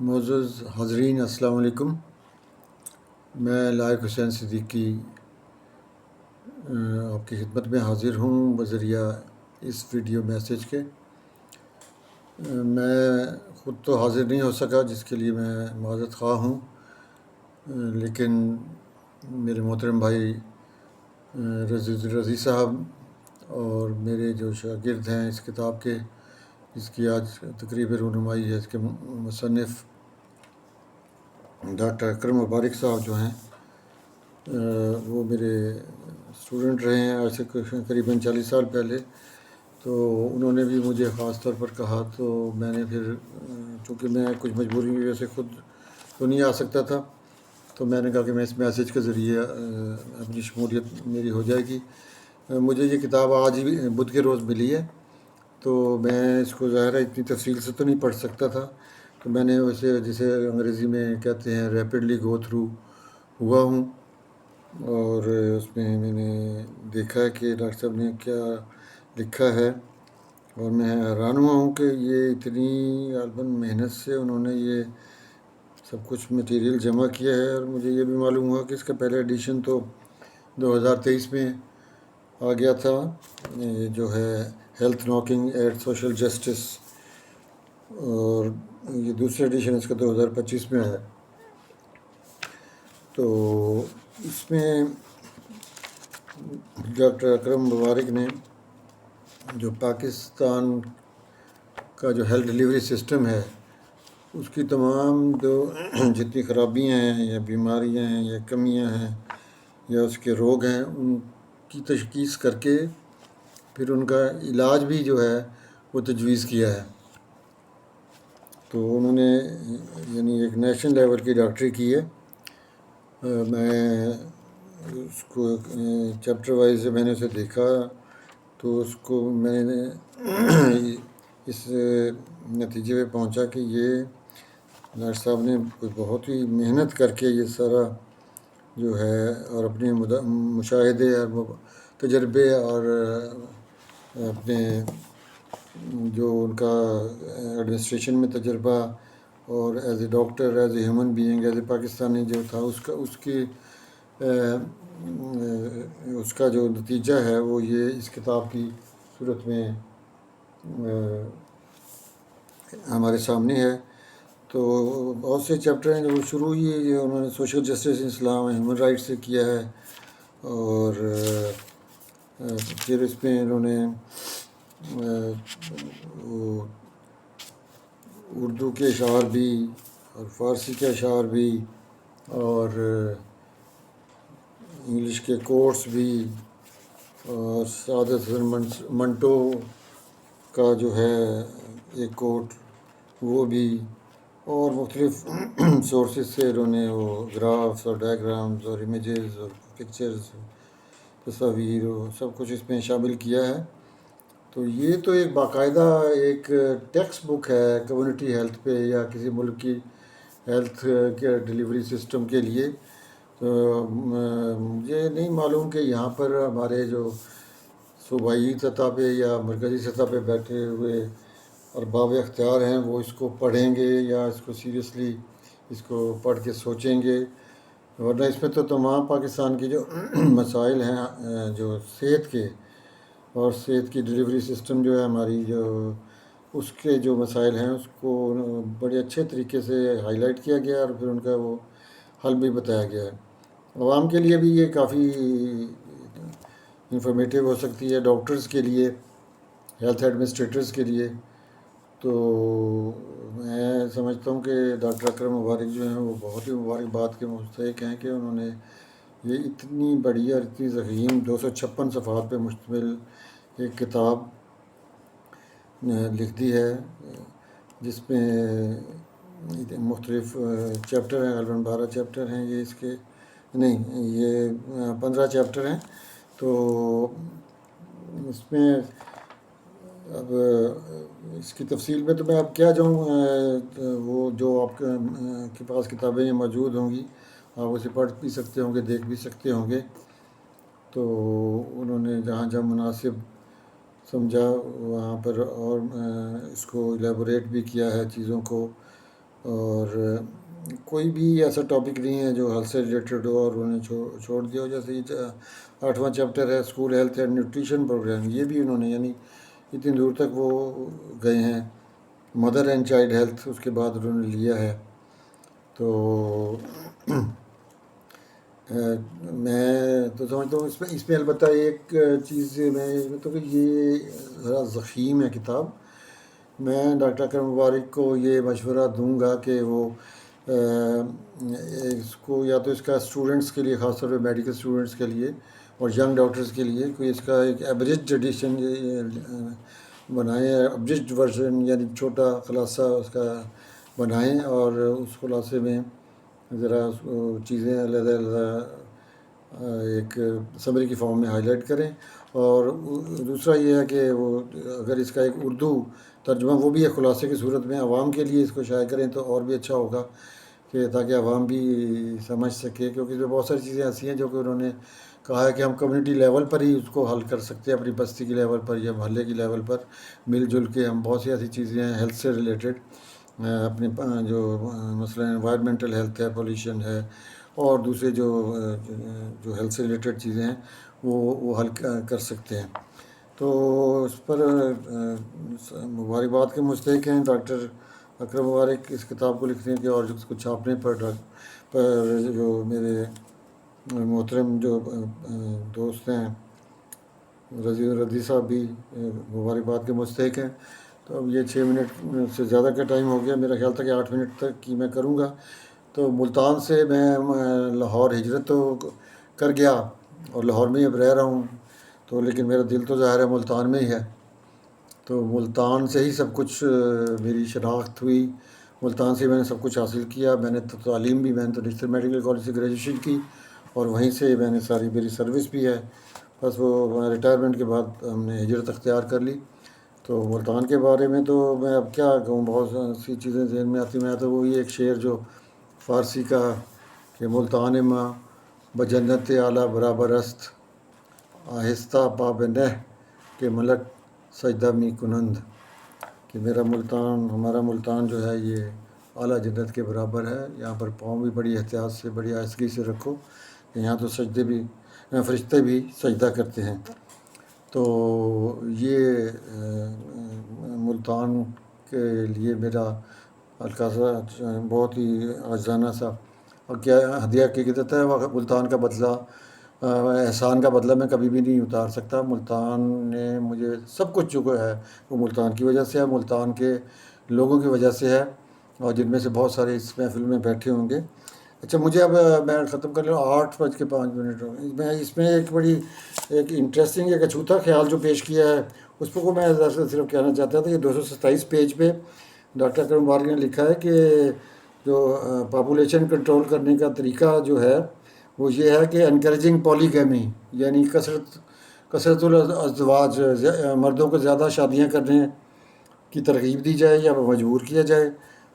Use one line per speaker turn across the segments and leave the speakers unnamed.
معزز حاضرین السلام علیکم۔ میں لائق حسین صدیقی آپ کی خدمت میں حاضر ہوں بذریعہ اس ویڈیو میسیج کے۔ میں خود تو حاضر نہیں ہو سکا، جس کے لیے میں معذرت خواہ ہوں، لیکن میرے محترم بھائی رضی صاحب اور میرے جو شاگرد ہیں اس کتاب کے، جس کی آج تقریب رونمائی ہے، اس کے مصنف ڈاکٹر اکرم مبارک صاحب جو ہیں، وہ میرے اسٹوڈنٹ رہے ہیں آج سے قریباً 40 سال پہلے۔ تو انہوں نے بھی مجھے خاص طور پر کہا، تو میں نے پھر چونکہ میں کچھ مجبوری کی وجہ سے خود تو نہیں آ سکتا تھا، تو میں نے کہا کہ میں اس میسیج کے ذریعے اپنی شمولیت میری ہو جائے گی۔ مجھے یہ کتاب آج ہی بدھ کے روز ملی ہے، تو میں اس کو ظاہر ہے اتنی تفصیل سے تو نہیں پڑھ سکتا تھا، تو میں نے اسے جسے انگریزی میں کہتے ہیں ریپڈلی گو تھرو ہوا ہوں، اور اس میں نے دیکھا ہے کہ ڈاکٹر صاحب نے کیا لکھا ہے، اور میں حیران ہوا ہوں کہ یہ اتنی غالباً محنت سے انہوں نے یہ سب کچھ مٹیریل جمع کیا ہے۔ اور مجھے یہ بھی معلوم ہوا کہ اس کا پہلا ایڈیشن تو 2023 میں آ گیا تھا، جو ہے health knocking at social justice, اور یہ دوسرا ایڈیشن اس کا 2025 میں ہے۔ تو اس میں ڈاکٹر اکرم مبارک نے جو پاکستان کا جو ہیلتھ ڈلیوری سسٹم ہے، اس کی تمام جو جتنی خرابیاں ہیں یا بیماریاں ہیں یا کمیاں ہیں یا اس کے روگ ہیں، ان کی تشخیص کر کے پھر ان کا علاج بھی جو ہے وہ تجویز کیا ہے۔ تو انہوں نے یعنی ایک نیشنل لیول کی ڈاکٹری کی ہے۔ میں اس کو چیپٹر وائز سے میں نے اسے دیکھا، تو اس کو میں نے اس نتیجے پہ پہنچا کہ یہ ڈاکٹر صاحب نے کوئی بہت ہی محنت کر کے یہ سارا جو ہے، اور اپنے مشاہدے اور تجربے اور اپنے جو ان کا ایڈمنسٹریشن میں تجربہ، اور as a doctor, as a human being, as a Pakistani جو تھا، اس کا جو نتیجہ ہے وہ یہ اس کتاب کی صورت میں ہمارے سامنے ہے۔ تو بہت سے چیپٹر ہیں جو شروع ہی انہوں نے سوشل جسٹس اسلام ہیومن رائٹس سے کیا ہے، اور پھر اس میں انہوں نے اردو کے اشعار بھی اور فارسی کے اشعار بھی اور انگلش کے کورس بھی، اور سعادت حسن منٹو کا جو ہے ایک کوٹ وہ بھی، اور مختلف سورسز سے انہوں نے وہ گرافس اور ڈائیگرامز اور امیجز اور پکچرز، تصاویر، سب کچھ اس میں شامل کیا ہے۔ تو یہ تو ایک باقاعدہ ایک ٹیکسٹ بک ہے کمیونٹی ہیلتھ پہ یا کسی ملک کی ہیلتھ کے ڈلیوری سسٹم کے لیے۔ تو مجھے نہیں معلوم کہ یہاں پر ہمارے جو صوبائی سطح پہ یا مرکزی سطح پہ بیٹھے ہوئے ارباب اختیار ہیں وہ اس کو پڑھیں گے یا اس کو سیریسلی اس کو پڑھ کے سوچیں گے، ورنہ اس میں تو تمام پاکستان کی جو مسائل ہیں جو صحت کے اور صحت کی ڈلیوری سسٹم جو ہے ہماری، جو اس کے جو مسائل ہیں اس کو بڑے اچھے طریقے سے ہائی لائٹ کیا گیا، اور پھر ان کا وہ حل بھی بتایا گیا ہے۔ عوام کے لیے بھی یہ کافی انفارمیٹیو ہو سکتی ہے، ڈاکٹرز کے لیے، ہیلتھ ایڈمنسٹریٹرز کے لیے۔ تو میں سمجھتا ہوں کہ ڈاکٹر اکرم مبارک جو ہیں وہ بہت ہی مبارکباد کے مستحق ہیں کہ انہوں نے یہ اتنی بڑی اور اتنی ضخیم 256 صفحات پہ مشتمل ایک کتاب لکھ دی ہے، جس میں مختلف چیپٹر ہیں، غالباً 12 چیپٹر ہیں یہ اس کے، نہیں یہ 15 چیپٹر ہیں۔ تو اس میں اب اس کی تفصیل میں تو میں اب کیا جاؤں، وہ جو آپ کے پاس کتابیں موجود ہوں گی، آپ اسے پڑھ بھی سکتے ہوں گے، دیکھ بھی سکتے ہوں گے۔ تو انہوں نے جہاں جہاں مناسب سمجھا وہاں پر اور اس کو الیبوریٹ بھی کیا ہے چیزوں کو، اور کوئی بھی ایسا ٹاپک نہیں ہے جو ہیلتھ سے ریلیٹڈ ہو اور انہیں چھوڑ دیا ہو. جیسے یہ 8واں چیپٹر ہے school health and nutrition programme, یہ بھی انہوں نے یعنی اتنی دور تک وہ گئے ہیں. مدر اینڈ چائلڈ ہیلتھ اس کے بعد انہوں نے لیا ہے. تو میں تو سمجھتا ہوں اس میں البتہ ایک چیز میں سمجھتا ہوں کہ یہ ذرا ضخیم ہے کتاب. میں ڈاکٹر اکرم مبارک کو یہ مشورہ دوں گا کہ وہ اس کو یا تو اس کا اسٹوڈنٹس کے لیے، خاص طور پہ میڈیکل اسٹوڈنٹس کے لیے اور ینگ ڈاکٹرز کے لیے کوئی اس کا ایک ایبریج ایڈیشن بنائیں، ایبریج ورژن یعنی چھوٹا خلاصہ اس کا بنائیں، اور اس خلاصے میں ذرا چیزیں علیحدہ علیحدہ ایک سمری کی فارم میں ہائی لائٹ کریں. اور دوسرا یہ ہے کہ وہ اگر اس کا ایک اردو ترجمہ وہ بھی ایک خلاصے کی صورت میں عوام کے لیے اس کو شائع کریں تو اور بھی اچھا ہوگا، کہ تاکہ عوام بھی سمجھ سکے. کیونکہ جو بہت ساری چیزیں ایسی ہیں جو کہ انہوں نے کہا ہے کہ ہم کمیونٹی لیول پر ہی اس کو حل کر سکتے ہیں، اپنی بستی کی لیول پر یا محلے کی لیول پر مل جل کے ہم بہت سی ایسی چیزیں ہیں ہیلتھ سے ریلیٹڈ، اپنے جو مثلا انوائرمنٹل ہیلتھ ہے، پولیوشن ہے، اور دوسرے جو ہیلتھ سے ریلیٹڈ چیزیں ہیں وہ حل کر سکتے ہیں. تو اس پر مبارکباد کے مستحق ہیں ڈاکٹر اکرم مبارک اس کتاب کو لکھنے کے اور اس کو چھاپنے پر جو میرے محترم جو دوست ہیں رضی صاحب بھی مبارکباد کے مستحق ہیں. تو اب یہ 6 منٹ سے زیادہ کا ٹائم ہو گیا، میرا خیال تھا کہ 8 منٹ تک کی میں کروں گا. تو ملتان سے میں لاہور ہجرت تو کر گیا اور لاہور میں ہی اب رہ رہا ہوں، تو لیکن میرا دل تو ظاہر ہے ملتان میں ہی ہے. تو ملتان سے ہی سب کچھ میری شناخت ہوئی، ملتان سے میں نے سب کچھ حاصل کیا. میں نے تعلیم بھی، میں نے تو نشتر میڈیکل کالج سے گریجویشن کی اور وہیں سے میں نے ساری میری سروس بھی ہے. بس وہ ریٹائرمنٹ کے بعد ہم نے ہجرت اختیار کر لی. تو ملتان کے بارے میں تو میں اب کیا کہوں، بہت سی چیزیں ذہن میں آتی. میں تو وہی ایک شعر جو فارسی کا کہ ملتان ماں بجنت اعلیٰ برابر است، آہستہ پاب نہ کہ ملک سجدہ می کنند، کہ میرا ملتان، ہمارا ملتان جو ہے یہ اعلیٰ جنت کے برابر ہے. یہاں پر پاؤں بھی بڑی احتیاط سے، بڑی آہستگی سے رکھو، کہ یہاں تو سجدے بھی، فرشتے بھی سجدہ کرتے ہیں. تو یہ ملتان کے لیے میرا القاصہ بہت ہی عاجزانہ سا اور کیا ہدیہ عقیدت ہے. ملتان کا بدلہ، احسان کا بدلہ میں کبھی بھی نہیں اتار سکتا. ملتان نے مجھے سب کچھ جو ہے وہ ملتان کی وجہ سے ہے، ملتان کے لوگوں کی وجہ سے ہے، اور جن میں سے بہت سارے اس محفل میں بیٹھے ہوں گے. اچھا مجھے اب میں ختم کر لوں، 8:05 ہو گئے. میں اس میں ایک بڑی ایک انٹرسٹنگ ایک اچھوتا خیال جو پیش کیا ہے اس کو میں صرف کہنا چاہتا تھا کہ 227 پیج پہ ڈاکٹر اکرم مبارک نے لکھا ہے کہ جو پاپولیشن کنٹرول کرنے کا طریقہ جو ہے وہ یہ ہے کہ انکریجنگ پولیگیمی، یعنی کثرت الازدواج، مردوں کو زیادہ شادیاں کرنے کی ترغیب دی جائے یا مجبور کیا جائے،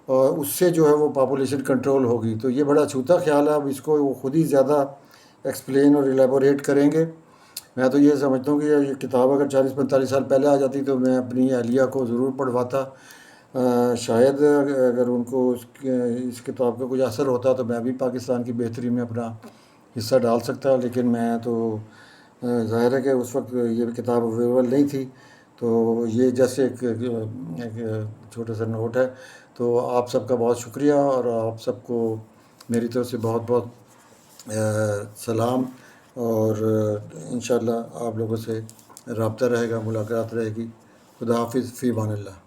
اور اس سے جو ہے وہ پاپولیشن کنٹرول ہوگی. تو یہ بڑا چھوٹا خیال ہے، اب اس کو وہ خود ہی زیادہ ایکسپلین اور ایلیبوریٹ کریں گے. میں تو یہ سمجھتا ہوں کہ یہ کتاب اگر 40-45 سال پہلے آ جاتی تو میں اپنی اہلیہ کو ضرور پڑھواتا. شاید اگر ان کو اس کتاب کا کچھ اثر ہوتا تو میں بھی پاکستان کی بہتری میں اپنا حصہ ڈال سکتا. لیکن میں تو ظاہر ہے کہ اس وقت یہ کتاب اویلیبل نہیں تھی. تو یہ جیسے ایک چھوٹا سا نوٹ ہے. تو آپ سب کا بہت شکریہ، اور آپ سب کو میری طرف سے بہت بہت سلام، اور انشاءاللہ آپ لوگوں سے رابطہ رہے گا، ملاقات رہے گی. خدا حافظ، فی امان اللہ.